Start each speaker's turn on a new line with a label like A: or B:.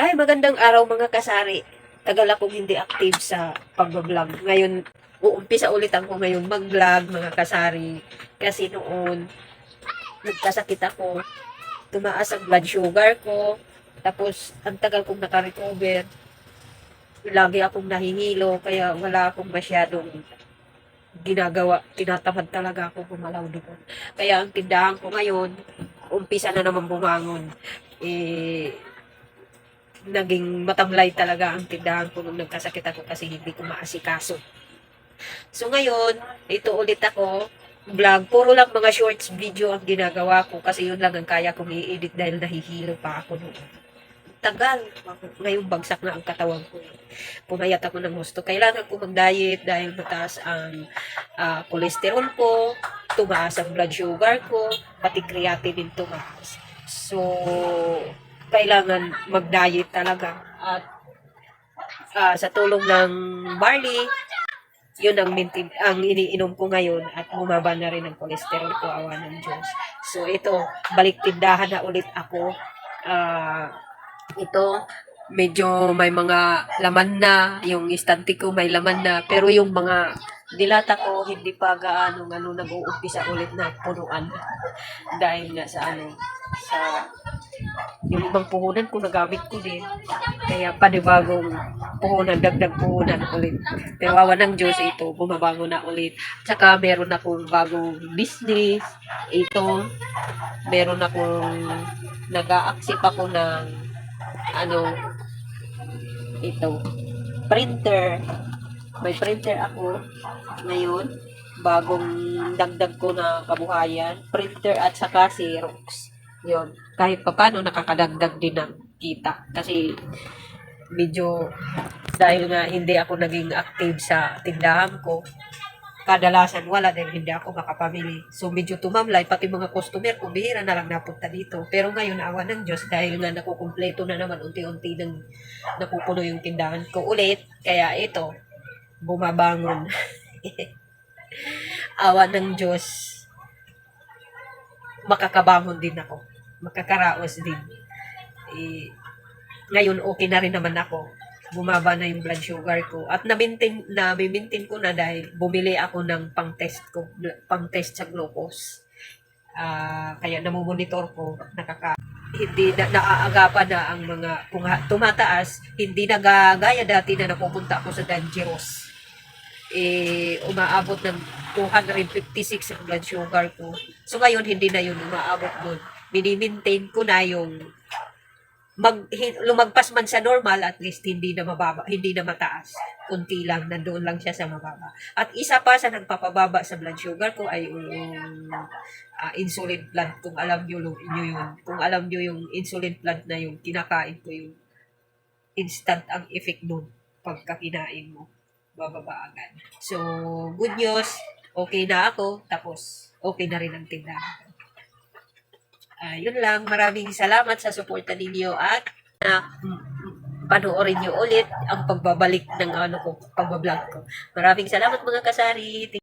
A: Ay, magandang araw mga kasari. Tagal akong hindi active sa pag-vlog. Ngayon, uumpisa ulit ako ngayon mag-vlog mga kasari. Kasi noon, nagkasakit ako. Tumaas ang blood sugar ko. Tapos, ang tagal kong nakarecover. Lagi akong nahihilo. Kaya wala akong masyadong ginagawa. Tinatamad talaga ako gumalaw doon. Kaya ang tindahan ko ngayon, umpisa na naman bumangon. Naging matamlay talaga ang tindahan ko nung nagkasakit ako kasi hindi ko maasikaso. So ngayon, ito ulit ako, vlog. Puro lang mga shorts video ang ginagawa ko kasi yun lang ang kaya kong i-edit dahil nahihilo pa ako noon. Tagal. Ngayon bagsak na ang katawan ko. Pumayat ako ng gusto. Kailangan ko mag-diet dahil mataas ang cholesterol ko, tumaas ang blood sugar ko, pati creatinine tumaas. So, kailangan mag-diet talaga. At sa tulong ng barley, yun ang iniinom ko ngayon at bumaba na rin ang cholesterol ko, awa ng Diyos. So ito, balik tindahan na ulit ako. Ito, medyo may mga laman na, yung istante ko may laman na, pero yung mga dilata ko hindi pa gaano nag-uumpisa ulit na punuan. Dahil nga sa yung ibang puhunan ko nagamit ko din. Kaya panibagong puhunan, dagdag puhunan ulit. Pero awa ng Diyos ito, bumabango na ulit. Tsaka meron akong bagong business. Ito, meron akong nag-a-accept ako ng ito, printer. May printer ako ngayon. Bagong dagdag ko na kabuhayan. Printer at saka Xerox. Yun. Kahit pa paano nakakadagdag din ng kita. Kasi medyo dahil nga hindi ako naging active sa tindahan ko, kadalasan wala dahil hindi ako makapamili. So medyo tumamlay, pati mga customer ko, bihira na lang napunta dito. Pero ngayon, awa ng Diyos, dahil nga nakukumpleto na naman, unti-unti nang napupuno yung tindahan ko ulit. Kaya ito, bumabangon. Awa ng Diyos, makakabangon din ako. Makakaraos din. Ngayon, okay na rin naman ako. Bumaba na yung blood sugar ko. At na-maintain ko na dahil bumili ako ng pang-test sa glucose. Kaya namumonitor ko, hindi na naaagapan na ang mga, kung tumataas, hindi na gaya dati na napupunta ako sa dangerous. Umaabot ng 256 ang blood sugar ko. So ngayon, hindi na yun umaabot doon. Mini-maintain ko na yung lumagpas man sa normal, at least hindi na mababa, hindi na mataas. Kunti lang, nandoon lang siya sa mababa. At isa pa sa nagpapababa sa blood sugar ko ay yung insulin plant. Kung alam nyo yun. Kung alam nyo yung insulin plant na yung kinakain ko, yung instant ang effect nun pagka kinain mo. Bababa agad. So, good news. Okay na ako. Tapos, okay na rin ang tindahan. Yun lang. Maraming salamat sa suporta ninyo at panoorin nyo ulit ang pagbabalik ng pagbablog ko. Maraming salamat mga kasari.